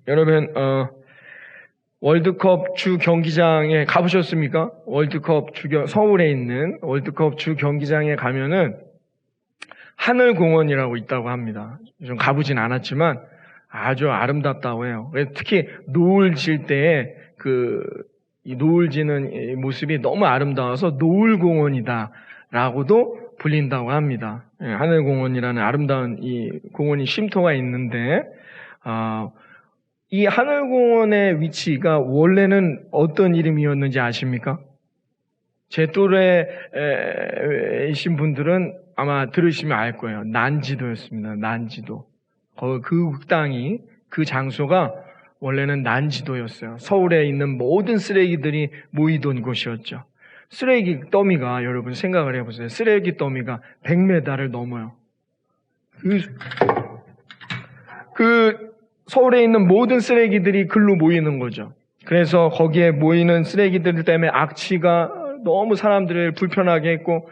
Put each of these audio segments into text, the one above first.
여러분, 월드컵 주 경기장에 가보셨습니까? 서울에 있는 월드컵 주 경기장에 가면은 하늘공원이라고 있다고 합니다. 좀 가보진 않았지만 아주 아름답다고 해요. 특히 노을 질 때에 이 노을 지는 모습이 너무 아름다워서 노을공원이다라고도 불린다고 합니다. 하늘공원이라는 아름다운 이 공원이 쉼터가 있는데, 이 하늘공원의 위치가 원래는 어떤 이름이었는지 아십니까? 제 또래이신 분들은 아마 들으시면 알 거예요. 난지도였습니다. 난지도. 그 땅이, 그 장소가 원래는 난지도였어요. 서울에 있는 모든 쓰레기들이 모이던 곳이었죠. 쓰레기 더미가, 여러분 생각을 해보세요. 쓰레기 더미가 100m를 넘어요. 서울에 있는 모든 쓰레기들이 글로 모이는 거죠. 그래서 거기에 모이는 쓰레기들 때문에 악취가 너무 사람들을 불편하게 했고,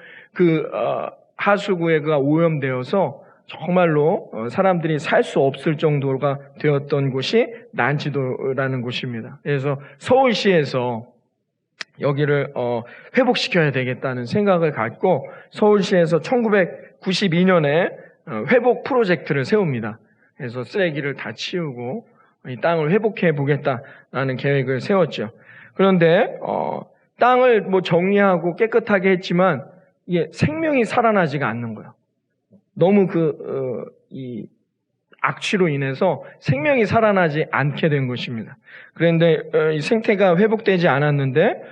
하수구가 오염되어서 정말로 사람들이 살 수 없을 정도가 되었던 곳이 난지도라는 곳입니다. 그래서 서울시에서 여기를 회복시켜야 되겠다는 생각을 갖고 서울시에서 1992년에 회복 프로젝트를 세웁니다. 그래서 쓰레기를 다 치우고 이 땅을 회복해 보겠다라는 계획을 세웠죠. 그런데 땅을 정리하고 깨끗하게 했지만 이게 생명이 살아나지가 않는 거예요. 너무 이 악취로 인해서 생명이 살아나지 않게 된 것입니다. 그런데 이 생태가 회복되지 않았는데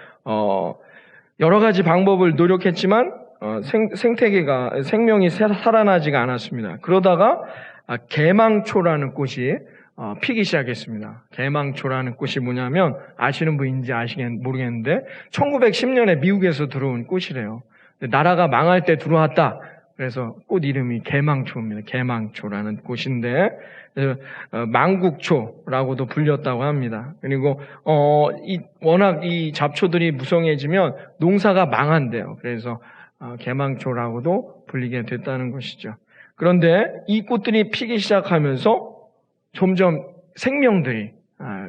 여러 가지 방법을 노력했지만 생명이 살아나지가 않았습니다. 그러다가 개망초라는 꽃이 피기 시작했습니다. 개망초라는 꽃이 뭐냐면 아시는 분인지 모르겠는데 1910년에 미국에서 들어온 꽃이래요. 나라가 망할 때 들어왔다. 그래서 꽃 이름이 개망초입니다. 개망초라는 꽃인데 망국초라고도 불렸다고 합니다. 그리고 워낙 이 잡초들이 무성해지면 농사가 망한대요. 그래서 개망초라고도 불리게 됐다는 것이죠. 그런데 이 꽃들이 피기 시작하면서 점점 생명들이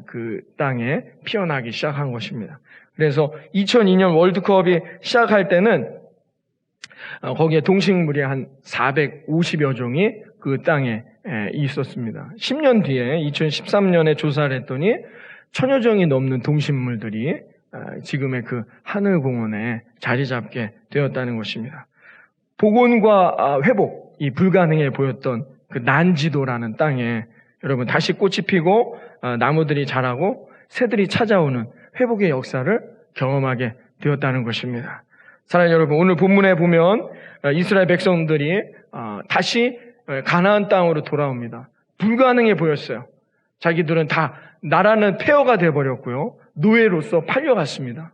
그 땅에 피어나기 시작한 것입니다. 그래서 2002년 월드컵이 시작할 때는 거기에 동식물이 한 450여 종이 그 땅에 있었습니다. 10년 뒤에 2013년에 조사를 했더니 1000여 종이 넘는 동식물들이 지금의 그 하늘공원에 자리 잡게 되었다는 것입니다. 복원과 회복, 이 불가능해 보였던 그 난지도라는 땅에 여러분 다시 꽃이 피고 나무들이 자라고 새들이 찾아오는 회복의 역사를 경험하게 되었다는 것입니다. 사랑하는 여러분, 오늘 본문에 보면 이스라엘 백성들이 다시 가나안 땅으로 돌아옵니다. 불가능해 보였어요. 자기들은 다 나라는 폐허가 되어버렸고요. 노예로서 팔려갔습니다.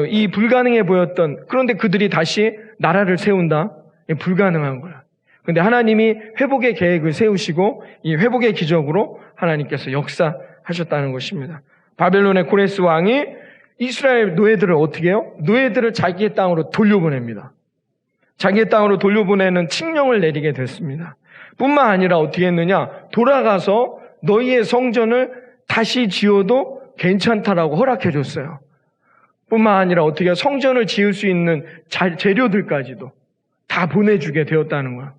이 불가능해 보였던, 그런데 그들이 다시 나라를 세운다? 불가능한 거야. 그런데 하나님이 회복의 계획을 세우시고 이 회복의 기적으로 하나님께서 역사하셨다는 것입니다. 바벨론의 고레스 왕이 이스라엘 노예들을 어떻게 해요? 노예들을 자기의 땅으로 돌려보냅니다. 자기의 땅으로 돌려보내는 칙령을 내리게 됐습니다. 뿐만 아니라 어떻게 했느냐? 돌아가서 너희의 성전을 다시 지어도 괜찮다라고 허락해 줬어요. 뿐만 아니라 어떻게 성전을 지을 수 있는 재료들까지도 다 보내주게 되었다는 거예요.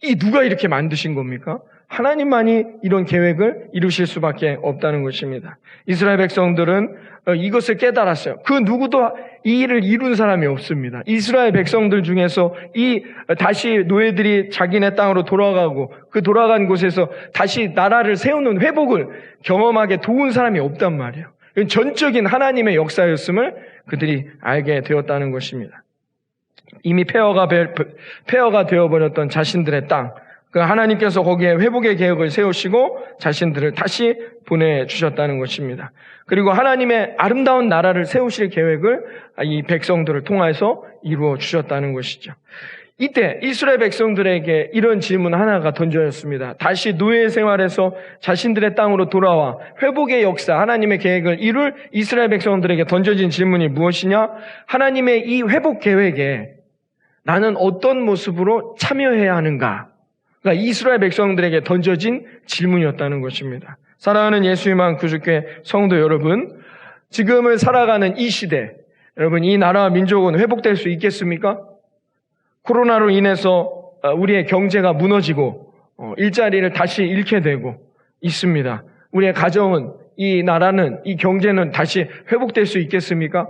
이 누가 이렇게 만드신 겁니까? 하나님만이 이런 계획을 이루실 수밖에 없다는 것입니다. 이스라엘 백성들은 이것을 깨달았어요. 그 누구도 이 일을 이룬 사람이 없습니다. 이스라엘 백성들 중에서 다시 노예들이 자기네 땅으로 돌아가고 그 돌아간 곳에서 다시 나라를 세우는 회복을 경험하게 도운 사람이 없단 말이에요. 전적인 하나님의 역사였음을 그들이 알게 되었다는 것입니다. 이미 폐허가 되어버렸던 자신들의 땅, 그 하나님께서 거기에 회복의 계획을 세우시고 자신들을 다시 보내주셨다는 것입니다. 그리고 하나님의 아름다운 나라를 세우실 계획을 이 백성들을 통해서 이루어 주셨다는 것이죠. 이때 이스라엘 백성들에게 이런 질문 하나가 던져졌습니다. 다시 노예 생활에서 자신들의 땅으로 돌아와 회복의 역사, 하나님의 계획을 이룰 이스라엘 백성들에게 던져진 질문이 무엇이냐? 하나님의 이 회복 계획에 나는 어떤 모습으로 참여해야 하는가? 그러니까 이스라엘 백성들에게 던져진 질문이었다는 것입니다. 사랑하는 예수님만 구주교회 성도 여러분, 지금을 살아가는 이 시대, 여러분 이 나라와 민족은 회복될 수 있겠습니까? 코로나로 인해서 우리의 경제가 무너지고 일자리를 다시 잃게 되고 있습니다. 우리의 가정은, 이 나라는, 이 경제는 다시 회복될 수 있겠습니까?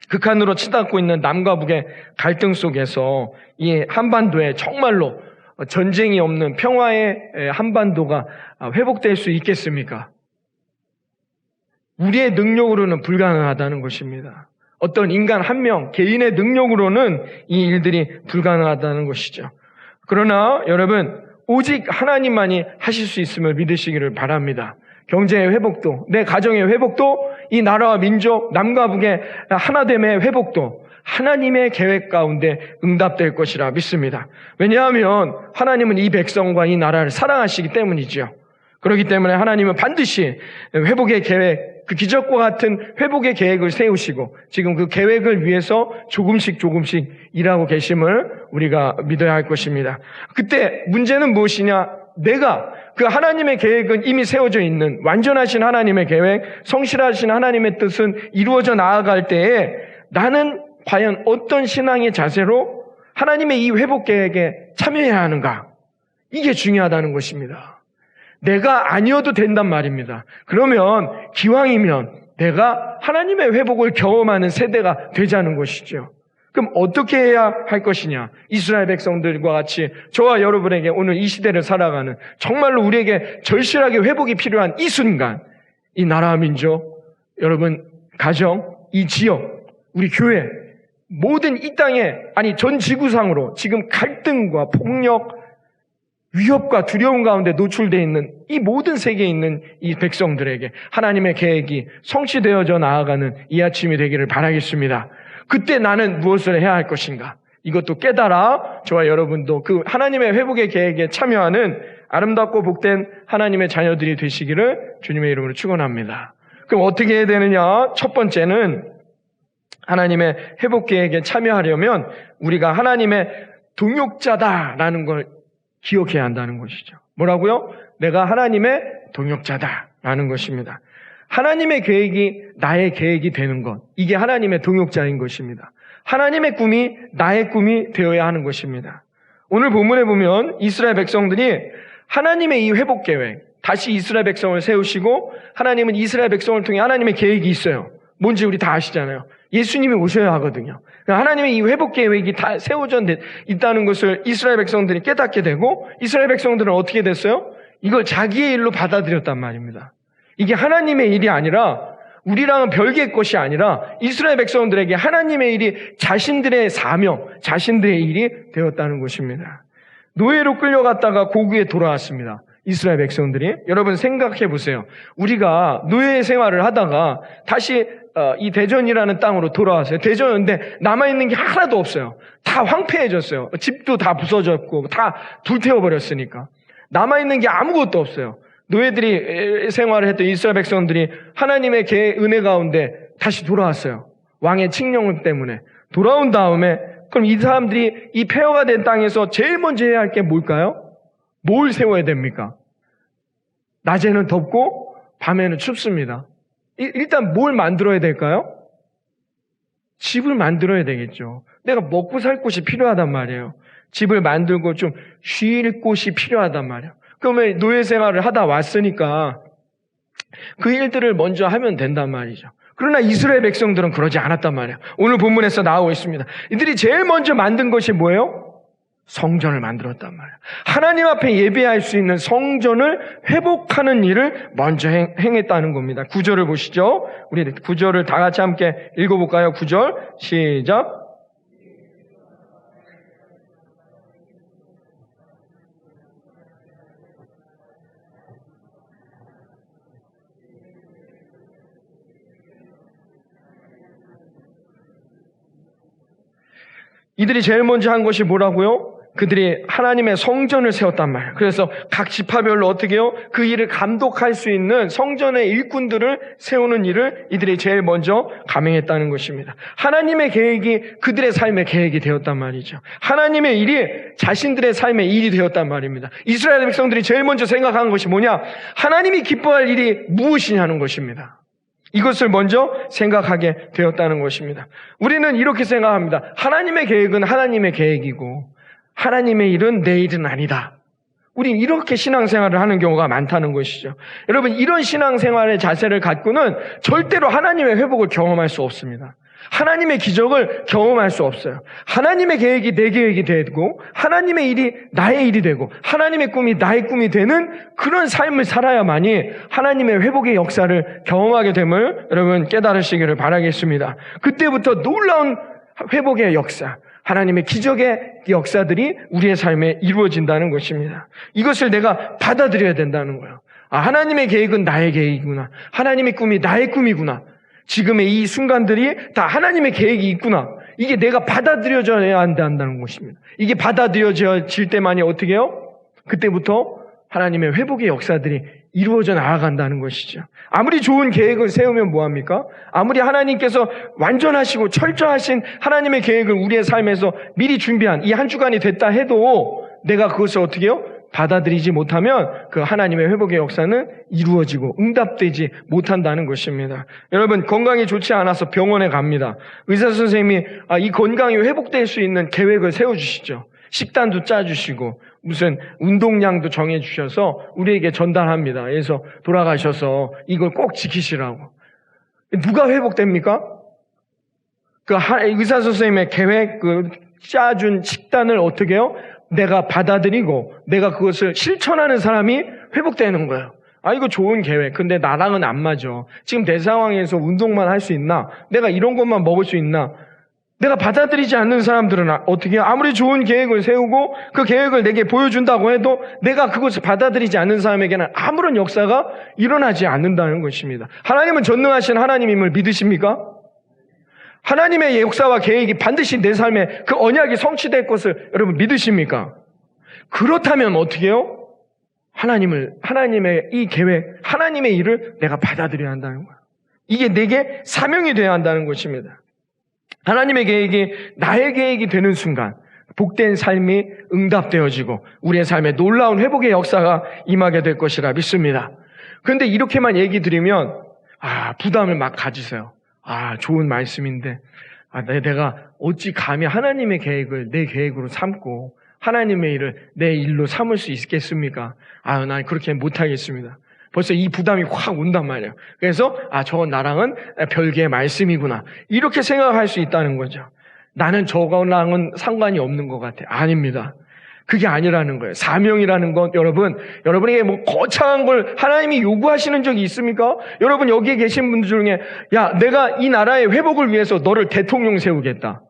극한으로 치닫고 있는 남과 북의 갈등 속에서 이 한반도에 정말로 전쟁이 없는 평화의 한반도가 회복될 수 있겠습니까? 우리의 능력으로는 불가능하다는 것입니다. 어떤 인간 한 명, 개인의 능력으로는 이 일들이 불가능하다는 것이죠. 그러나 여러분, 오직 하나님만이 하실 수 있음을 믿으시기를 바랍니다. 경제의 회복도, 내 가정의 회복도, 이 나라와 민족, 남과 북의 하나됨의 회복도 하나님의 계획 가운데 응답될 것이라 믿습니다. 왜냐하면 하나님은 이 백성과 이 나라를 사랑하시기 때문이죠. 그렇기 때문에 하나님은 반드시 회복의 계획, 그 기적과 같은 회복의 계획을 세우시고 지금 그 계획을 위해서 조금씩 일하고 계심을 우리가 믿어야 할 것입니다. 그때 문제는 무엇이냐? 내가 그 하나님의 계획은 이미 세워져 있는 완전하신 하나님의 계획, 성실하신 하나님의 뜻은 이루어져 나아갈 때에 나는 과연 어떤 신앙의 자세로 하나님의 이 회복 계획에 참여해야 하는가? 이게 중요하다는 것입니다. 내가 아니어도 된단 말입니다. 그러면 기왕이면 내가 하나님의 회복을 경험하는 세대가 되자는 것이죠. 그럼 어떻게 해야 할 것이냐? 이스라엘 백성들과 같이 저와 여러분에게 오늘 이 시대를 살아가는 정말로 우리에게 절실하게 회복이 필요한 이 순간, 이 나라와 민족, 여러분 가정, 이 지역, 우리 교회, 모든 이 땅에, 아니 전 지구상으로 지금 갈등과 폭력, 위협과 두려움 가운데 노출되어 있는 이 모든 세계에 있는 이 백성들에게 하나님의 계획이 성취되어져 나아가는 이 아침이 되기를 바라겠습니다. 그때 나는 무엇을 해야 할 것인가? 이것도 깨달아 저와 여러분도 그 하나님의 회복의 계획에 참여하는 아름답고 복된 하나님의 자녀들이 되시기를 주님의 이름으로 축원합니다. 그럼 어떻게 해야 되느냐? 첫 번째는 하나님의 회복 계획에 참여하려면 우리가 하나님의 동역자다라는 걸 기억해야 한다는 것이죠. 뭐라고요? 내가 하나님의 동역자다라는 것입니다. 하나님의 계획이 나의 계획이 되는 것, 이게 하나님의 동역자인 것입니다. 하나님의 꿈이 나의 꿈이 되어야 하는 것입니다. 오늘 본문에 보면 이스라엘 백성들이 하나님의 이 회복 계획, 다시 이스라엘 백성을 세우시고 하나님은 이스라엘 백성을 통해 하나님의 계획이 있어요. 뭔지 우리 다 아시잖아요. 예수님이 오셔야 하거든요. 하나님의 이 회복 계획이 다 세워져 있다는 것을 이스라엘 백성들이 깨닫게 되고 이스라엘 백성들은 어떻게 됐어요? 이걸 자기의 일로 받아들였단 말입니다. 이게 하나님의 일이 아니라 우리랑은 별개의 것이 아니라 이스라엘 백성들에게 하나님의 일이 자신들의 사명, 자신들의 일이 되었다는 것입니다. 노예로 끌려갔다가 고국에 돌아왔습니다. 이스라엘 백성들이. 여러분 생각해 보세요. 우리가 노예 생활을 하다가 다시 이 대전이라는 땅으로 돌아왔어요. 대전인데 남아있는 게 하나도 없어요. 다 황폐해졌어요. 집도 다 부서졌고 다 불태워버렸으니까. 남아있는 게 아무것도 없어요. 노예들이 생활을 했던 이스라엘 백성들이 하나님의 은혜 가운데 다시 돌아왔어요. 왕의 칙령 때문에. 돌아온 다음에 그럼 이 사람들이 이 폐허가 된 땅에서 제일 먼저 해야 할 게 뭘까요? 뭘 세워야 됩니까? 낮에는 덥고 밤에는 춥습니다. 일단 뭘 만들어야 될까요? 집을 만들어야 되겠죠. 내가 먹고 살 곳이 필요하단 말이에요. 집을 만들고 좀 쉴 곳이 필요하단 말이에요. 그러면 노예 생활을 하다 왔으니까 그 일들을 먼저 하면 된단 말이죠. 그러나 이스라엘 백성들은 그러지 않았단 말이에요. 오늘 본문에서 나오고 있습니다. 이들이 제일 먼저 만든 것이 뭐예요? 성전을 만들었단 말이에요. 하나님 앞에 예배할 수 있는 성전을 회복하는 일을 먼저 행했다는 겁니다. 9절을 보시죠. 우리 9절을 다 같이 함께 읽어볼까요? 9절 시작. 이들이 제일 먼저 한 것이 뭐라고요? 그들이 하나님의 성전을 세웠단 말이에요. 그래서 각 지파별로 어떻게 해요? 그 일을 감독할 수 있는 성전의 일꾼들을 세우는 일을 이들이 제일 먼저 감행했다는 것입니다. 하나님의 계획이 그들의 삶의 계획이 되었단 말이죠. 하나님의 일이 자신들의 삶의 일이 되었단 말입니다. 이스라엘 백성들이 제일 먼저 생각한 것이 뭐냐? 하나님이 기뻐할 일이 무엇이냐는 것입니다. 이것을 먼저 생각하게 되었다는 것입니다. 우리는 이렇게 생각합니다. 하나님의 계획은 하나님의 계획이고 하나님의 일은 내 일은 아니다. 우린 이렇게 신앙생활을 하는 경우가 많다는 것이죠. 여러분, 이런 신앙생활의 자세를 갖고는 절대로 하나님의 회복을 경험할 수 없습니다. 하나님의 기적을 경험할 수 없어요. 하나님의 계획이 내 계획이 되고 하나님의 일이 나의 일이 되고 하나님의 꿈이 나의 꿈이 되는 그런 삶을 살아야만이 하나님의 회복의 역사를 경험하게 됨을 여러분 깨달으시기를 바라겠습니다. 그때부터 놀라운 회복의 역사, 하나님의 기적의 역사들이 우리의 삶에 이루어진다는 것입니다. 이것을 내가 받아들여야 된다는 거예요. 하나님의 계획은 나의 계획이구나. 하나님의 꿈이 나의 꿈이구나. 지금의 이 순간들이 다 하나님의 계획이 있구나. 이게 내가 받아들여져야 한다는 것입니다. 이게 받아들여질 때만이 어떻게 해요? 그때부터 하나님의 회복의 역사들이 이루어져 나아간다는 것이죠. 아무리 좋은 계획을 세우면 뭐합니까? 아무리 하나님께서 완전하시고 철저하신 하나님의 계획을 우리의 삶에서 미리 준비한 이 한 주간이 됐다 해도 내가 그것을 어떻게 해요? 받아들이지 못하면 그 하나님의 회복의 역사는 이루어지고 응답되지 못한다는 것입니다. 여러분, 건강이 좋지 않아서 병원에 갑니다. 의사 선생님이 이 건강이 회복될 수 있는 계획을 세워주시죠. 식단도 짜주시고 무슨 운동량도 정해주셔서 우리에게 전달합니다. 그래서 돌아가셔서 이걸 꼭 지키시라고. 누가 회복됩니까? 그 의사 선생님의 계획, 그 짜준 식단을 어떻게 해요? 내가 받아들이고 내가 그것을 실천하는 사람이 회복되는 거예요. 이거 좋은 계획. 근데 나랑은 안 맞아. 지금 내 상황에서 운동만 할 수 있나? 내가 이런 것만 먹을 수 있나? 내가 받아들이지 않는 사람들은 어떻게 해요? 아무리 좋은 계획을 세우고 그 계획을 내게 보여준다고 해도 내가 그것을 받아들이지 않는 사람에게는 아무런 역사가 일어나지 않는다는 것입니다. 하나님은 전능하신 하나님임을 믿으십니까? 하나님의 역사와 계획이 반드시 내 삶에 그 언약이 성취될 것을 여러분 믿으십니까? 그렇다면 어떻게 해요? 하나님의 이 계획, 하나님의 일을 내가 받아들여야 한다는 거예요. 이게 내게 사명이 되어야 한다는 것입니다. 하나님의 계획이 나의 계획이 되는 순간 복된 삶이 응답되어지고 우리의 삶에 놀라운 회복의 역사가 임하게 될 것이라 믿습니다. 그런데 이렇게만 얘기 드리면 부담을 막 가지세요. 좋은 말씀인데 내가 어찌 감히 하나님의 계획을 내 계획으로 삼고 하나님의 일을 내 일로 삼을 수 있겠습니까? 난 그렇게 못하겠습니다. 벌써 이 부담이 확 온단 말이에요. 그래서 저건 나랑은 별개의 말씀이구나. 이렇게 생각할 수 있다는 거죠. 나는 저거랑은 상관이 없는 것 같아. 아닙니다. 그게 아니라는 거예요. 사명이라는 건 여러분에게 뭐 거창한 걸 하나님이 요구하시는 적이 있습니까? 여러분 여기에 계신 분들 중에 내가 이 나라의 회복을 위해서 너를 대통령 세우겠다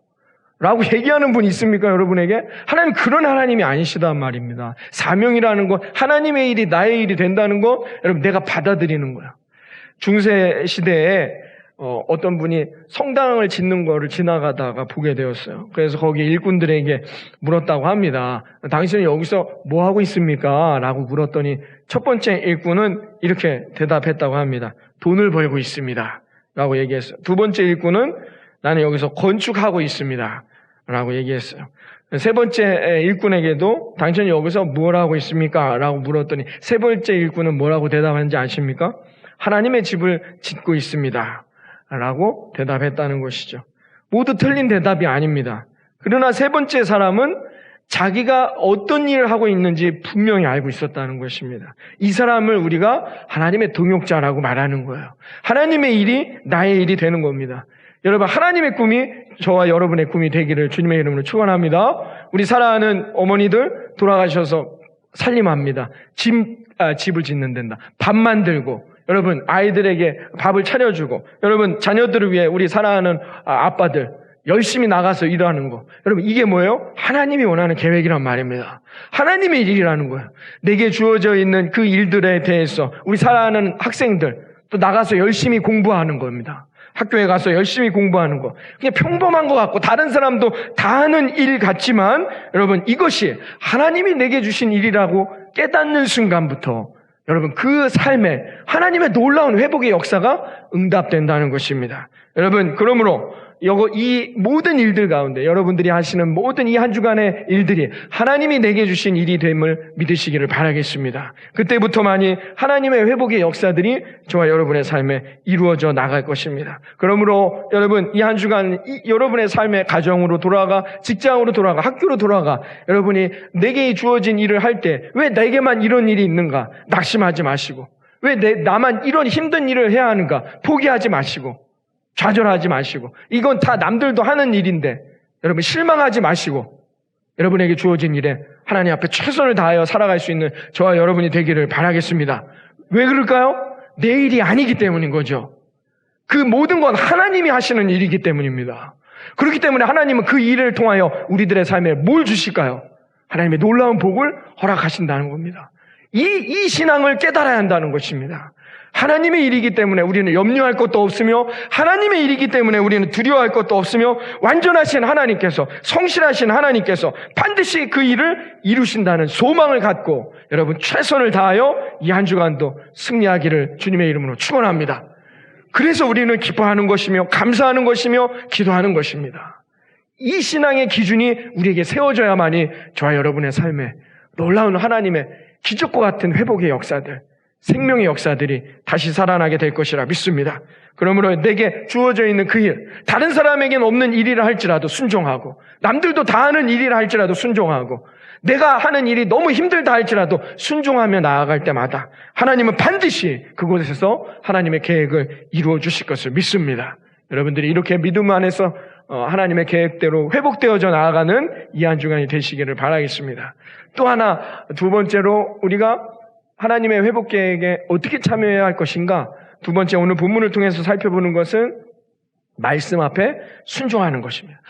라고 얘기하는 분 있습니까? 여러분에게? 하나님 그런 하나님이 아니시단 말입니다. 사명이라는 건 하나님의 일이 나의 일이 된다는 거 여러분 내가 받아들이는 거야. 중세 시대에 어떤 분이 성당을 짓는 거를 지나가다가 보게 되었어요. 그래서 거기 일꾼들에게 물었다고 합니다. 당신은 여기서 뭐 하고 있습니까? 라고 물었더니 첫 번째 일꾼은 이렇게 대답했다고 합니다. 돈을 벌고 있습니다. 라고 얘기했어요. 두 번째 일꾼은 나는 여기서 건축하고 있습니다. 라고 얘기했어요. 세 번째 일꾼에게도 당신은 여기서 뭘 하고 있습니까? 라고 물었더니 세 번째 일꾼은 뭐라고 대답하는지 아십니까? 하나님의 집을 짓고 있습니다. 라고 대답했다는 것이죠. 모두 틀린 대답이 아닙니다. 그러나 세 번째 사람은 자기가 어떤 일을 하고 있는지 분명히 알고 있었다는 것입니다. 이 사람을 우리가 하나님의 동역자라고 말하는 거예요. 하나님의 일이 나의 일이 되는 겁니다. 여러분, 하나님의 꿈이 저와 여러분의 꿈이 되기를 주님의 이름으로 축원합니다. 우리 사랑하는 어머니들 돌아가셔서 살림합니다. 집을 짓는 데다. 밥 만들고 여러분 아이들에게 밥을 차려주고 여러분 자녀들을 위해 우리 사랑하는 아빠들 열심히 나가서 일하는 거. 여러분 이게 뭐예요? 하나님이 원하는 계획이란 말입니다. 하나님의 일이라는 거예요. 내게 주어져 있는 그 일들에 대해서 우리 사랑하는 학생들 또 나가서 열심히 공부하는 겁니다. 학교에 가서 열심히 공부하는 거. 그냥 평범한 것 같고 다른 사람도 다 하는 일 같지만 여러분 이것이 하나님이 내게 주신 일이라고 깨닫는 순간부터 여러분 그 삶에 하나님의 놀라운 회복의 역사가 응답된다는 것입니다. 여러분 그러므로 이 모든 일들 가운데 여러분들이 하시는 모든 이 한 주간의 일들이 하나님이 내게 주신 일이 됨을 믿으시기를 바라겠습니다. 그때부터만이 하나님의 회복의 역사들이 저와 여러분의 삶에 이루어져 나갈 것입니다. 그러므로 여러분 이 한 주간 여러분의 삶의 가정으로 돌아가, 직장으로 돌아가, 학교로 돌아가 여러분이 내게 주어진 일을 할 때 왜 내게만 이런 일이 있는가 낙심하지 마시고, 왜 나만 이런 힘든 일을 해야 하는가 포기하지 마시고, 좌절하지 마시고, 이건 다 남들도 하는 일인데 여러분 실망하지 마시고 여러분에게 주어진 일에 하나님 앞에 최선을 다하여 살아갈 수 있는 저와 여러분이 되기를 바라겠습니다. 왜 그럴까요? 내 일이 아니기 때문인 거죠. 그 모든 건 하나님이 하시는 일이기 때문입니다. 그렇기 때문에 하나님은 그 일을 통하여 우리들의 삶에 뭘 주실까요? 하나님의 놀라운 복을 허락하신다는 겁니다. 이 신앙을 깨달아야 한다는 것입니다. 하나님의 일이기 때문에 우리는 염려할 것도 없으며 하나님의 일이기 때문에 우리는 두려워할 것도 없으며 완전하신 하나님께서, 성실하신 하나님께서 반드시 그 일을 이루신다는 소망을 갖고 여러분 최선을 다하여 이 한 주간도 승리하기를 주님의 이름으로 축원합니다. 그래서 우리는 기뻐하는 것이며 감사하는 것이며 기도하는 것입니다. 이 신앙의 기준이 우리에게 세워져야만이 저와 여러분의 삶에 놀라운 하나님의 기적과 같은 회복의 역사들, 생명의 역사들이 다시 살아나게 될 것이라 믿습니다. 그러므로 내게 주어져 있는 그 일, 다른 사람에겐 없는 일이라 할지라도 순종하고, 남들도 다 하는 일이라 할지라도 순종하고, 내가 하는 일이 너무 힘들다 할지라도 순종하며 나아갈 때마다 하나님은 반드시 그곳에서 하나님의 계획을 이루어 주실 것을 믿습니다. 여러분들이 이렇게 믿음 안에서 하나님의 계획대로 회복되어져 나아가는 이 한 주간이 되시기를 바라겠습니다. 또 하나, 두 번째로 우리가 하나님의 회복 계획에 어떻게 참여해야 할 것인가? 두 번째, 오늘 본문을 통해서 살펴보는 것은 말씀 앞에 순종하는 것입니다.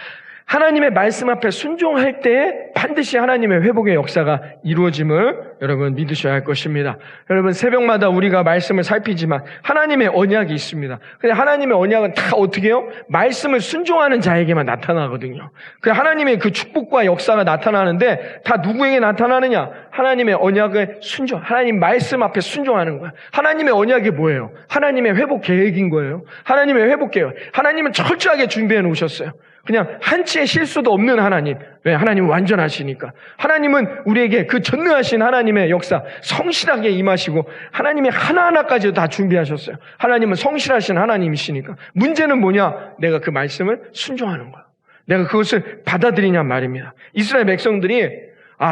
하나님의 말씀 앞에 순종할 때 반드시 하나님의 회복의 역사가 이루어짐을 여러분 믿으셔야 할 것입니다. 여러분 새벽마다 우리가 말씀을 살피지만 하나님의 언약이 있습니다. 근데 하나님의 언약은 다 어떻게 해요? 말씀을 순종하는 자에게만 나타나거든요. 그 하나님의 그 축복과 역사가 나타나는데 다 누구에게 나타나느냐? 하나님의 언약을 순종, 하나님 말씀 앞에 순종하는 거야. 하나님의 언약이 뭐예요? 하나님의 회복 계획인 거예요. 하나님의 회복 계획. 하나님은 철저하게 준비해 놓으셨어요. 그냥 한치의 실수도 없는 하나님. 왜? 하나님은 완전하시니까. 하나님은 우리에게 그 전능하신 하나님의 역사 성실하게 임하시고 하나님이 하나하나까지도 다 준비하셨어요. 하나님은 성실하신 하나님이시니까. 문제는 뭐냐? 내가 그 말씀을 순종하는 거야. 내가 그것을 받아들이냐 말입니다. 이스라엘 백성들이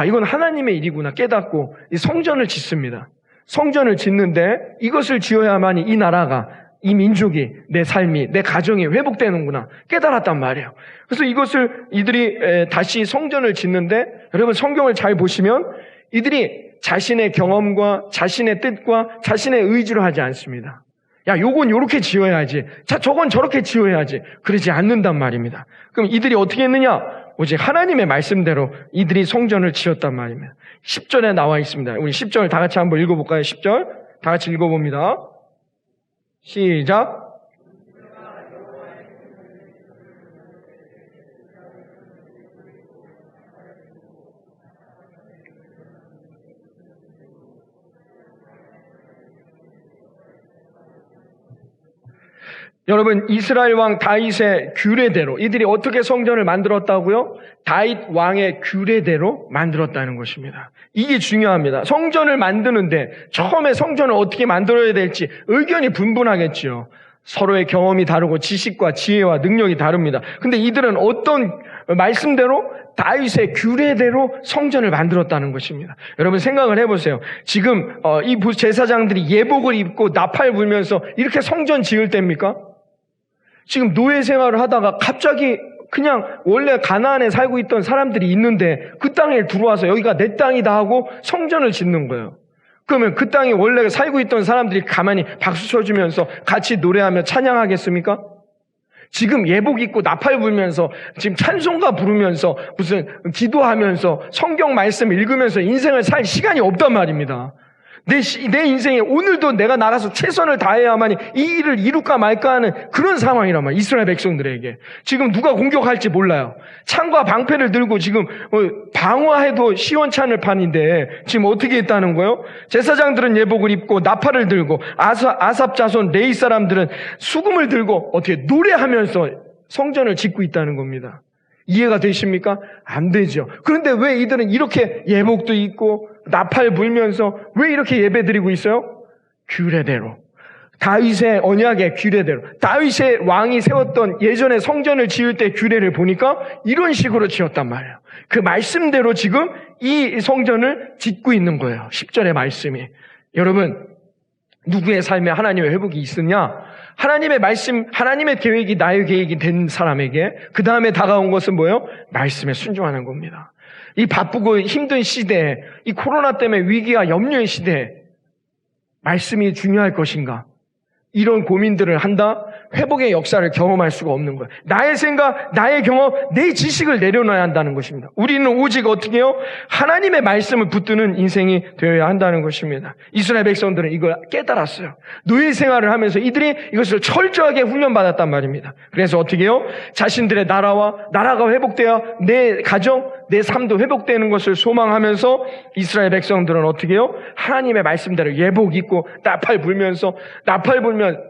이건 하나님의 일이구나 깨닫고 이 성전을 짓습니다. 성전을 짓는데 이것을 지어야만이 이 나라가, 이 민족이, 내 삶이, 내 가정이 회복되는구나 깨달았단 말이에요. 그래서 이것을 이들이 다시 성전을 짓는데 여러분 성경을 잘 보시면 이들이 자신의 경험과 자신의 뜻과 자신의 의지로 하지 않습니다. 야, 요건 요렇게 지어야지. 자, 저건 저렇게 지어야지. 그러지 않는단 말입니다. 그럼 이들이 어떻게 했느냐? 오직 하나님의 말씀대로 이들이 성전을 지었단 말입니다. 10절에 나와 있습니다. 우리 10절 다 같이 한번 읽어볼까요? 10절 다 같이 읽어봅니다. 시작. 여러분 이스라엘 왕 다윗의 규례대로 이들이 어떻게 성전을 만들었다고요? 다윗 왕의 규례대로 만들었다는 것입니다. 이게 중요합니다. 성전을 만드는데 처음에 성전을 어떻게 만들어야 될지 의견이 분분하겠지요. 서로의 경험이 다르고 지식과 지혜와 능력이 다릅니다. 근데 이들은 어떤 말씀대로 다윗의 규례대로 성전을 만들었다는 것입니다. 여러분 생각을 해보세요. 지금 이 제사장들이 예복을 입고 나팔 불면서 이렇게 성전 지을 때입니까? 지금 노예 생활을 하다가 갑자기 그냥 원래 가나안에 살고 있던 사람들이 있는데 그 땅에 들어와서 여기가 내 땅이다 하고 성전을 짓는 거예요. 그러면 그 땅에 원래 살고 있던 사람들이 가만히 박수 쳐주면서 같이 노래하며 찬양하겠습니까? 지금 예복 입고 나팔 불면서 지금 찬송가 부르면서 무슨 기도하면서 성경 말씀 읽으면서 인생을 살 시간이 없단 말입니다. 내 인생에 오늘도 내가 나가서 최선을 다해야만이 이 일을 이룰까 말까 하는 그런 상황이란 말이에요. 이스라엘 백성들에게. 지금 누가 공격할지 몰라요. 창과 방패를 들고 지금 방어해도 시원찮을 판인데 지금 어떻게 했다는 거예요? 제사장들은 예복을 입고 나팔을 들고 아삽 자손 레위 사람들은 수금을 들고 어떻게 노래하면서 성전을 짓고 있다는 겁니다. 이해가 되십니까? 안 되죠. 그런데 왜 이들은 이렇게 예복도 입고 나팔 불면서 왜 이렇게 예배드리고 있어요? 규례대로. 다윗의 언약의 규례대로. 다윗의 왕이 세웠던 예전에 성전을 지을 때 규례를 보니까 이런 식으로 지었단 말이에요. 그 말씀대로 지금 이 성전을 짓고 있는 거예요. 10절의 말씀이. 여러분, 누구의 삶에 하나님의 회복이 있으냐? 하나님의 말씀, 하나님의 계획이 나의 계획이 된 사람에게 그 다음에 다가온 것은 뭐예요? 말씀에 순종하는 겁니다. 이 바쁘고 힘든 시대에, 이 코로나 때문에 위기와 염려의 시대에 말씀이 중요할 것인가? 이런 고민들을 한다? 회복의 역사를 경험할 수가 없는 거예요. 나의 생각, 나의 경험, 내 지식을 내려놔야 한다는 것입니다. 우리는 오직 어떻게 해요? 하나님의 말씀을 붙드는 인생이 되어야 한다는 것입니다. 이스라엘 백성들은 이걸 깨달았어요. 노예 생활을 하면서 이들이 이것을 철저하게 훈련받았단 말입니다. 그래서 어떻게 해요? 자신들의 나라가 회복되어 내 가정, 내 삶도 회복되는 것을 소망하면서 이스라엘 백성들은 어떻게 해요? 하나님의 말씀대로 예복 입고 나팔 불면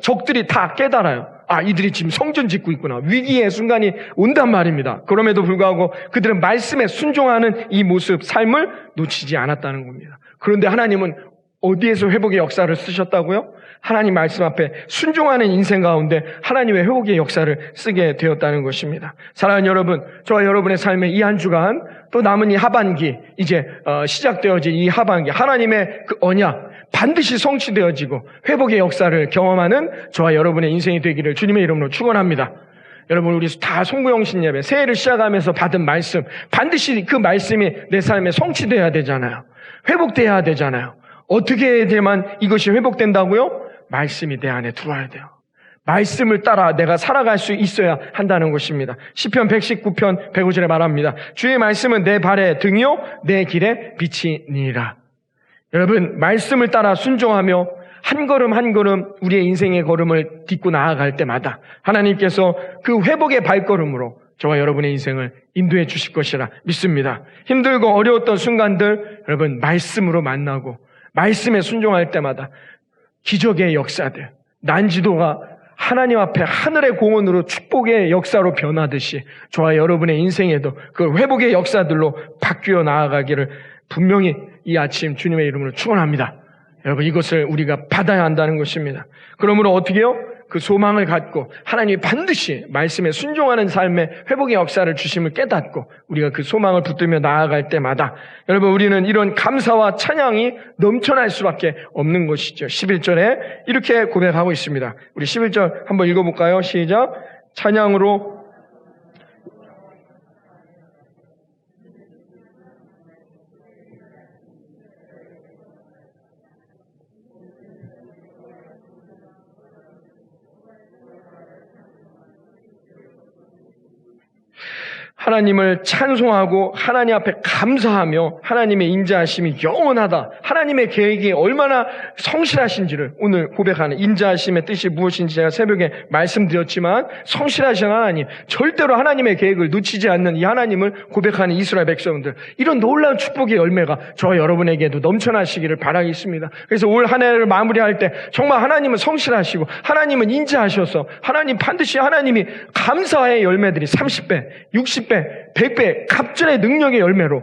적들이 다 깨달아요. 이들이 지금 성전 짓고 있구나. 위기의 순간이 온단 말입니다. 그럼에도 불구하고 그들은 말씀에 순종하는 이 모습, 삶을 놓치지 않았다는 겁니다. 그런데 하나님은 어디에서 회복의 역사를 쓰셨다고요? 하나님 말씀 앞에 순종하는 인생 가운데 하나님의 회복의 역사를 쓰게 되었다는 것입니다. 사랑하는 여러분, 저와 여러분의 삶의 이 한 주간 또 남은 이 하반기, 이제 시작되어진 이 하반기, 하나님의 그 언약 반드시 성취되어지고 회복의 역사를 경험하는 저와 여러분의 인생이 되기를 주님의 이름으로 축원합니다. 여러분, 우리 다 송구영신 예배, 새해를 시작하면서 받은 말씀, 반드시 그 말씀이 내 삶에 성취되어야 되잖아요. 회복되어야 되잖아야 어떻게 해야 되만 이것이 회복된다고요? 말씀이 내 안에 들어와야 돼요. 말씀을 따라 내가 살아갈 수 있어야 한다는 것입니다. 시편 119편 105절에 말합니다. 주의 말씀은 내 발의 등이요 내 길에 빛이니라. 여러분, 말씀을 따라 순종하며 한 걸음 한 걸음 우리의 인생의 걸음을 딛고 나아갈 때마다 하나님께서 그 회복의 발걸음으로 저와 여러분의 인생을 인도해 주실 것이라 믿습니다. 힘들고 어려웠던 순간들 여러분 말씀으로 만나고 말씀에 순종할 때마다 기적의 역사들, 난지도가 하나님 앞에 하늘의 공원으로 축복의 역사로 변하듯이 저와 여러분의 인생에도 그 회복의 역사들로 바뀌어 나아가기를 분명히 이 아침 주님의 이름으로 축원합니다. 여러분, 이것을 우리가 받아야 한다는 것입니다. 그러므로 어떻게 해요? 그 소망을 갖고 하나님이 반드시 말씀에 순종하는 삶의 회복의 역사를 주심을 깨닫고 우리가 그 소망을 붙들며 나아갈 때마다 여러분, 우리는 이런 감사와 찬양이 넘쳐날 수밖에 없는 것이죠. 11절에 이렇게 고백하고 있습니다. 우리 11절 한번 읽어볼까요? 시작. 찬양으로 하나님을 찬송하고 하나님 앞에 감사하며 하나님의 인자하심이 영원하다. 하나님의 계획이 얼마나 성실하신지를 오늘 고백하는 인자하심의 뜻이 무엇인지 제가 새벽에 말씀드렸지만 성실하신 하나님, 절대로 하나님의 계획을 놓치지 않는 이 하나님을 고백하는 이스라엘 백성들, 이런 놀라운 축복의 열매가 저와 여러분에게도 넘쳐나시기를 바라겠습니다. 그래서 올 한 해를 마무리할 때 정말 하나님은 성실하시고 하나님은 인자하셔서 하나님 반드시 하나님이 감사의 열매들이 30배, 60배, 100배 갑절의 능력의 열매로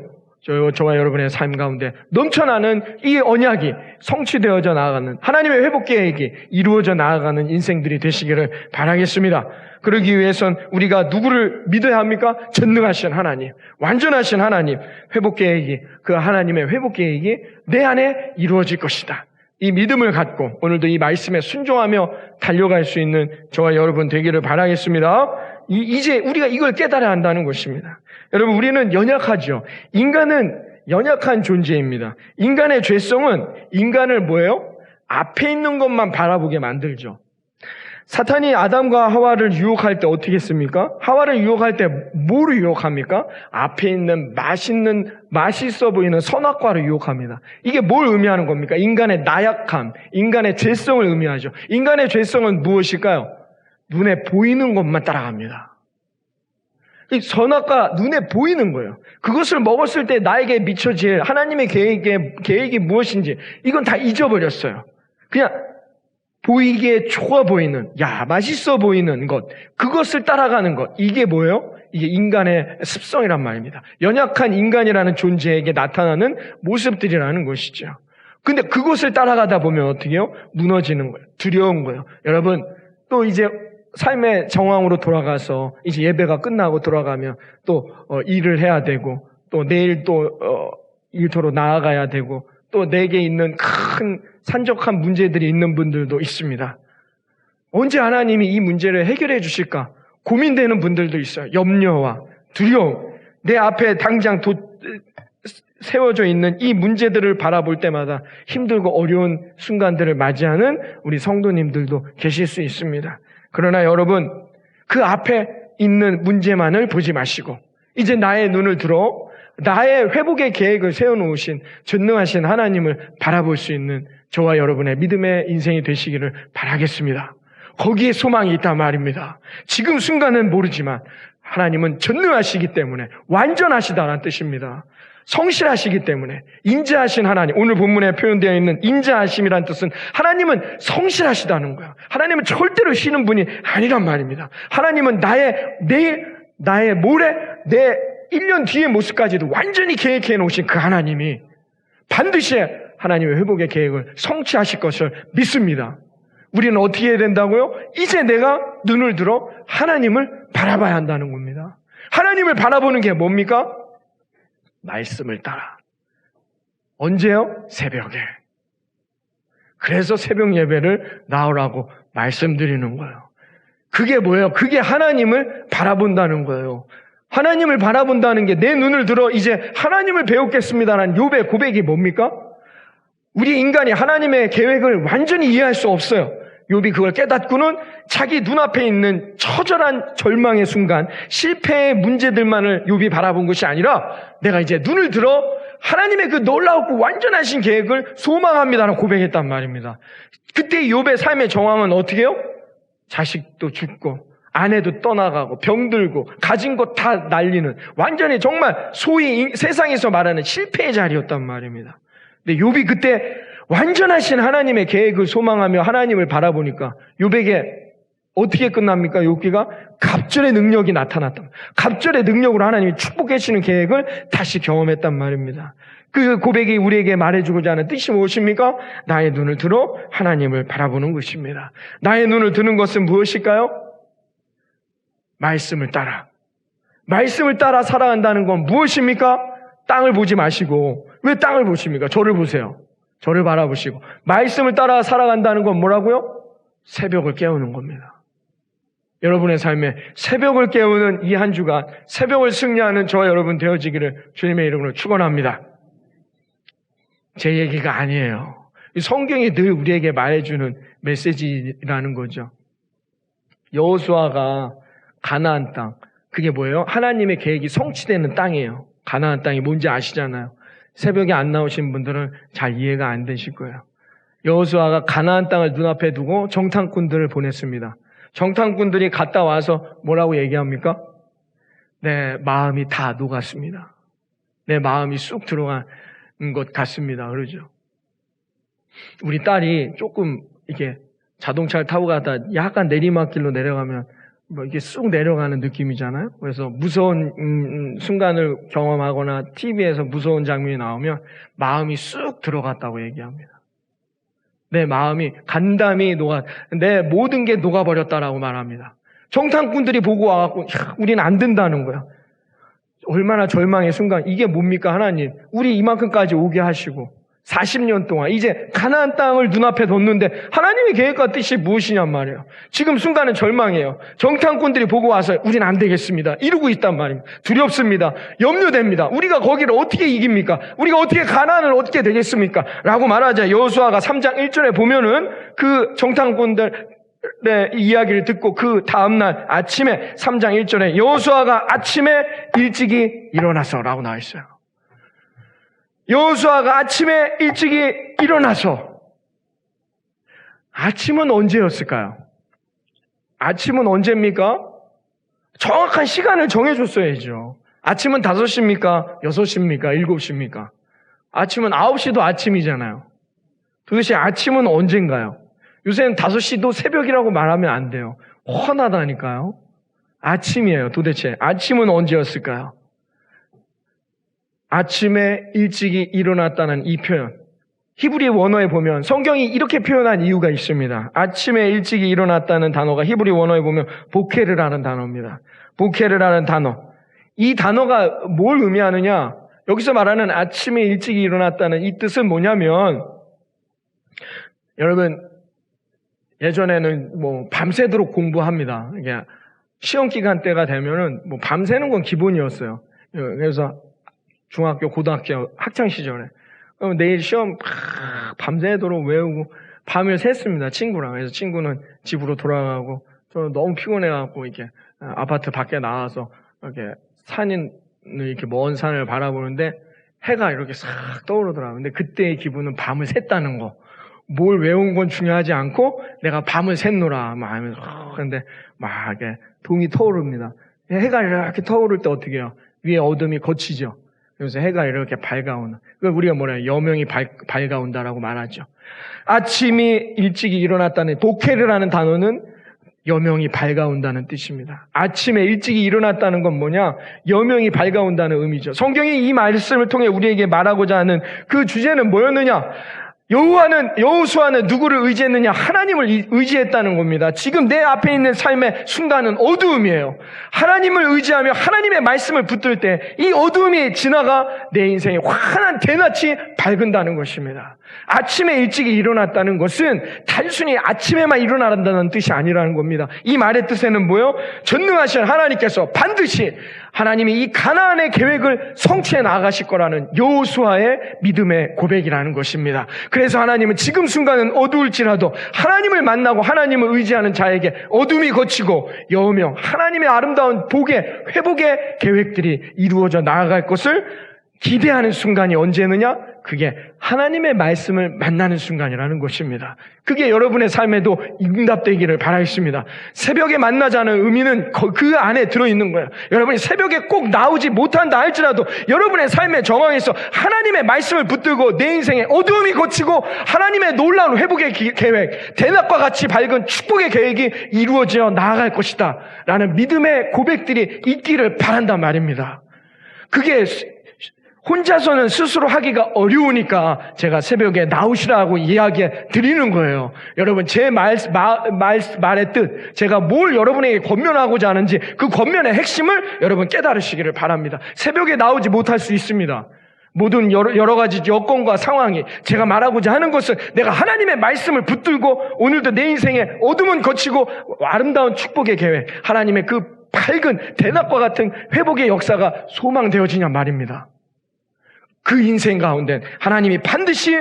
저와 여러분의 삶 가운데 넘쳐나는 이 언약이 성취되어져 나아가는 하나님의 회복 계획이 이루어져 나아가는 인생들이 되시기를 바라겠습니다. 그러기 위해선 우리가 누구를 믿어야 합니까? 전능하신 하나님, 완전하신 하나님, 회복 계획이, 그 하나님의 회복 계획이 내 안에 이루어질 것이다. 이 믿음을 갖고 오늘도 이 말씀에 순종하며 달려갈 수 있는 저와 여러분 되기를 바라겠습니다. 이제 우리가 이걸 깨달아야 한다는 것입니다. 여러분, 우리는 연약하죠. 인간은 연약한 존재입니다. 인간의 죄성은 인간을 뭐예요? 앞에 있는 것만 바라보게 만들죠. 사탄이 아담과 하와를 유혹할 때 어떻게 했습니까? 하와를 유혹할 때 뭐로 유혹합니까? 앞에 있는 맛있어 보이는 선악과로 유혹합니다. 이게 뭘 의미하는 겁니까? 인간의 나약함, 인간의 죄성을 의미하죠. 인간의 죄성은 무엇일까요? 눈에 보이는 것만 따라갑니다. 이 선악과 눈에 보이는 거예요. 그것을 먹었을 때 나에게 미쳐질 하나님의 계획이 무엇인지 이건 다 잊어버렸어요. 그냥 보이기에 좋아 보이는, 맛있어 보이는 것, 그것을 따라가는 것, 이게 뭐예요? 이게 인간의 습성이란 말입니다. 연약한 인간이라는 존재에게 나타나는 모습들이라는 것이죠. 근데 그것을 따라가다 보면 어떻게 해요? 무너지는 거예요. 두려운 거예요. 여러분, 또 이제 삶의 정황으로 돌아가서 이제 예배가 끝나고 돌아가면 또 일을 해야 되고 또 내일 또 일터로 나아가야 되고 또 내게 있는 큰 산적한 문제들이 있는 분들도 있습니다. 언제 하나님이 이 문제를 해결해 주실까? 고민되는 분들도 있어요. 염려와 두려움. 내 앞에 당장 세워져 있는 이 문제들을 바라볼 때마다 힘들고 어려운 순간들을 맞이하는 우리 성도님들도 계실 수 있습니다. 그러나 여러분, 그 앞에 있는 문제만을 보지 마시고 이제 나의 눈을 들어 나의 회복의 계획을 세워놓으신 전능하신 하나님을 바라볼 수 있는 저와 여러분의 믿음의 인생이 되시기를 바라겠습니다. 거기에 소망이 있단 말입니다. 지금 순간은 모르지만 하나님은 전능하시기 때문에 완전하시다는 뜻입니다. 성실하시기 때문에 인자하신 하나님, 오늘 본문에 표현되어 있는 인자하심이란 뜻은 하나님은 성실하시다는 거예요. 하나님은 절대로 쉬는 분이 아니란 말입니다. 하나님은 나의 모레, 내 1년 뒤의 모습까지도 완전히 계획해 놓으신 그 하나님이 반드시 하나님의 회복의 계획을 성취하실 것을 믿습니다. 우리는 어떻게 해야 된다고요? 이제 내가 눈을 들어 하나님을 바라봐야 한다는 겁니다. 하나님을 바라보는 게 뭡니까? 말씀을 따라. 언제요? 새벽에. 그래서 새벽 예배를 나오라고 말씀드리는 거예요. 그게 뭐예요? 그게 하나님을 바라본다는 거예요. 하나님을 바라본다는 게 내 눈을 들어 이제 하나님을 배우겠습니다라는 욥의 고백이 뭡니까? 우리 인간이 하나님의 계획을 완전히 이해할 수 없어요. 욥이 그걸 깨닫고는 자기 눈앞에 있는 처절한 절망의 순간, 실패의 문제들만을 욥이 바라본 것이 아니라 내가 이제 눈을 들어 하나님의 그 놀라웠고 완전하신 계획을 소망합니다라고 고백했단 말입니다. 그때 욥의 삶의 정황은 어떻게 해요? 자식도 죽고 아내도 떠나가고 병들고 가진 것 다 날리는 완전히 정말 소위 세상에서 말하는 실패의 자리였단 말입니다. 근데 욥이 그때 완전하신 하나님의 계획을 소망하며 하나님을 바라보니까 욥에게 어떻게 끝납니까? 욥기가 갑절의 능력이 나타났다. 갑절의 능력으로 하나님이 축복해 주시는 계획을 다시 경험했단 말입니다. 그 고백이 우리에게 말해주고자 하는 뜻이 무엇입니까? 나의 눈을 들어 하나님을 바라보는 것입니다. 나의 눈을 드는 것은 무엇일까요? 말씀을 따라. 말씀을 따라 살아간다는 건 무엇입니까? 땅을 보지 마시고. 왜 땅을 보십니까? 저를 보세요. 저를 바라보시고. 말씀을 따라 살아간다는 건 뭐라고요? 새벽을 깨우는 겁니다. 여러분의 삶에 새벽을 깨우는 이 한 주간 새벽을 승리하는 저와 여러분 되어지기를 주님의 이름으로 축원합니다. 제 얘기가 아니에요. 성경이 늘 우리에게 말해주는 메시지라는 거죠. 여호수아가 가나안 땅, 그게 뭐예요? 하나님의 계획이 성취되는 땅이에요. 가나안 땅이 뭔지 아시잖아요. 새벽에 안 나오신 분들은 잘 이해가 안 되실 거예요. 여호수아가 가나안 땅을 눈앞에 두고 정탐꾼들을 보냈습니다. 정탐꾼들이 갔다 와서 뭐라고 얘기합니까? 내 마음이 다 녹았습니다. 내 마음이 쑥 들어간 것 같습니다. 그러죠. 우리 딸이 조금 이렇게 자동차를 타고 가다 약간 내리막길로 내려가면 이게 쑥 내려가는 느낌이잖아요. 그래서 무서운 순간을 경험하거나 TV에서 무서운 장면이 나오면 마음이 쑥 들어갔다고 얘기합니다. 내 마음이 간담이 내 모든 게 녹아버렸다라고 말합니다. 정탐꾼들이 보고 와갖고 우리는 안 된다는 거야. 얼마나 절망의 순간. 이게 뭡니까 하나님? 우리 이만큼까지 오게 하시고 40년 동안 이제 가나안 땅을 눈앞에 뒀는데 하나님의 계획과 뜻이 무엇이냔 말이에요. 지금 순간은 절망이에요. 정탐꾼들이 보고 와서 우린 안 되겠습니다. 이러고 있단 말입니다. 두렵습니다. 염려됩니다. 우리가 거기를 어떻게 이깁니까? 우리가 어떻게 가나안을 어떻게 되겠습니까? 라고 말하자 여호수아가 3장 1절에 보면은 그 정탐꾼들 이야기를 듣고 그 다음날 아침에 3장 1절에 여호수아가 아침에 일찍이 일어나서라고 나와 있어요. 여호수아가 아침에 일찍이 일어나서. 아침은 언제였을까요? 아침은 언제입니까? 정확한 시간을 정해줬어야죠. 아침은 5시입니까? 6시입니까? 7시입니까? 아침은 9시도 아침이잖아요. 도대체 아침은 언젠가요? 요새는 5시도 새벽이라고 말하면 안 돼요. 훤하다니까요. 아침이에요. 도대체 아침은 언제였을까요? 아침에 일찍이 일어났다는 이 표현, 히브리 원어에 보면 성경이 이렇게 표현한 이유가 있습니다. 아침에 일찍이 일어났다는 단어가 히브리 원어에 보면 보케르라는 단어입니다. 보케르라는 단어. 이 단어가 뭘 의미하느냐? 여기서 말하는 아침에 일찍이 일어났다는 이 뜻은 뭐냐면, 여러분 예전에는 밤새도록 공부합니다. 이게 시험 기간 때가 되면은 밤새는 건 기본이었어요. 그래서 중학교, 고등학교 학창 시절에 내일 시험 밤새도록 외우고 밤을 샜습니다. 친구랑. 그래서 친구는 집으로 돌아가고 저는 너무 피곤해갖고 이렇게 아파트 밖에 나와서 이렇게 이렇게 먼 산을 바라보는데 해가 이렇게 싹 떠오르더라고요. 근데 그때의 기분은 밤을 샜다는 거. 뭘 외운 건 중요하지 않고 내가 밤을 샜노라 막 하면서 근데 막 이렇게 동이 터오릅니다. 해가 이렇게 터오를 때 어떻게 해요? 위에 어둠이 걷히죠. 그래서 해가 이렇게 밝아오는. 우리가 뭐래요? 여명이 밝아온다라고 말하죠. 아침이 일찍이 일어났다는 보케르라는 단어는 여명이 밝아온다는 뜻입니다. 아침에 일찍이 일어났다는 건 뭐냐? 여명이 밝아온다는 의미죠. 성경이 이 말씀을 통해 우리에게 말하고자 하는 그 주제는 뭐였느냐? 여호수아는 누구를 의지했느냐? 하나님을 의지했다는 겁니다. 지금 내 앞에 있는 삶의 순간은 어두움이에요. 하나님을 의지하며 하나님의 말씀을 붙들 때 이 어두움이 지나가 내 인생에 환한 대낮이 밝은다는 것입니다. 아침에 일찍이 일어났다는 것은 단순히 아침에만 일어난다는 뜻이 아니라는 겁니다. 이 말의 뜻에는 뭐예요? 전능하신 하나님께서 반드시 하나님이 이 가나안의 계획을 성취해 나가실 거라는 여호수아의 믿음의 고백이라는 것입니다. 그래서 하나님은 지금 순간은 어두울지라도 하나님을 만나고 하나님을 의지하는 자에게 어둠이 걷히고 여호명 하나님의 아름다운 회복의 계획들이 이루어져 나아갈 것을 기대하는 순간이 언제느냐? 그게 하나님의 말씀을 만나는 순간이라는 것입니다. 그게 여러분의 삶에도 응답되기를 바라겠습니다. 새벽에 만나자는 의미는 그 안에 들어있는 거예요. 여러분이 새벽에 꼭 나오지 못한다 할지라도 여러분의 삶의 정황에서 하나님의 말씀을 붙들고 내 인생에 어두움이 걷히고 하나님의 놀라운 회복의 계획, 대낮과 같이 밝은 축복의 계획이 이루어져 나아갈 것이다 라는 믿음의 고백들이 있기를 바란단 말입니다. 그게 혼자서는 스스로 하기가 어려우니까 제가 새벽에 나오시라고 이야기해 드리는 거예요. 여러분 제 말의 뜻, 제가 뭘 여러분에게 권면하고자 하는지 그 권면의 핵심을 여러분 깨달으시기를 바랍니다. 새벽에 나오지 못할 수 있습니다. 모든 여러 가지 여건과 상황이 제가 말하고자 하는 것은 내가 하나님의 말씀을 붙들고 오늘도 내 인생에 어둠은 거치고 아름다운 축복의 계획, 하나님의 그 밝은 대낮과 같은 회복의 역사가 소망되어지냐 말입니다. 그 인생 가운데 하나님이 반드시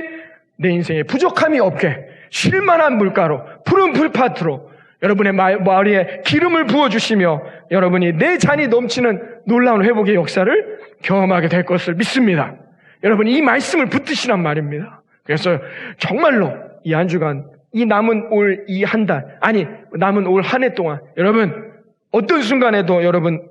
내 인생에 부족함이 없게 쉴만한 물가로 푸른 불밭으로 여러분의 머리에 기름을 부어주시며 여러분이 내 잔이 넘치는 놀라운 회복의 역사를 경험하게 될 것을 믿습니다. 여러분 이 말씀을 붙드시란 말입니다. 그래서 정말로 이 한 주간 이 남은 올 이 한 달 남은 올 한 해 동안 여러분 어떤 순간에도 여러분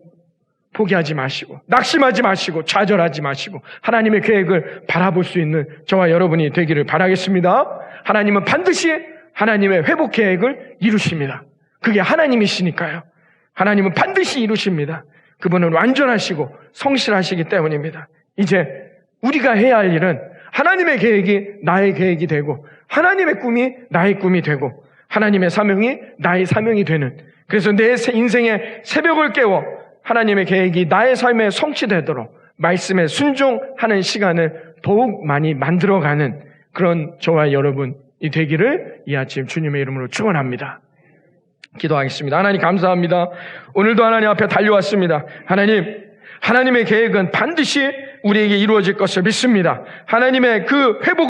포기하지 마시고 낙심하지 마시고 좌절하지 마시고 하나님의 계획을 바라볼 수 있는 저와 여러분이 되기를 바라겠습니다. 하나님은 반드시 하나님의 회복 계획을 이루십니다. 그게 하나님이시니까요. 하나님은 반드시 이루십니다. 그분은 완전하시고 성실하시기 때문입니다. 이제 우리가 해야 할 일은 하나님의 계획이 나의 계획이 되고 하나님의 꿈이 나의 꿈이 되고 하나님의 사명이 나의 사명이 되는, 그래서 내 인생의 새벽을 깨워 하나님의 계획이 나의 삶에 성취되도록 말씀에 순종하는 시간을 더욱 많이 만들어가는 그런 저와 여러분이 되기를 이 아침 주님의 이름으로 축원합니다. 기도하겠습니다. 하나님 감사합니다. 오늘도 하나님 앞에 달려왔습니다. 하나님의 계획은 반드시 우리에게 이루어질 것을 믿습니다. 하나님의 그 회복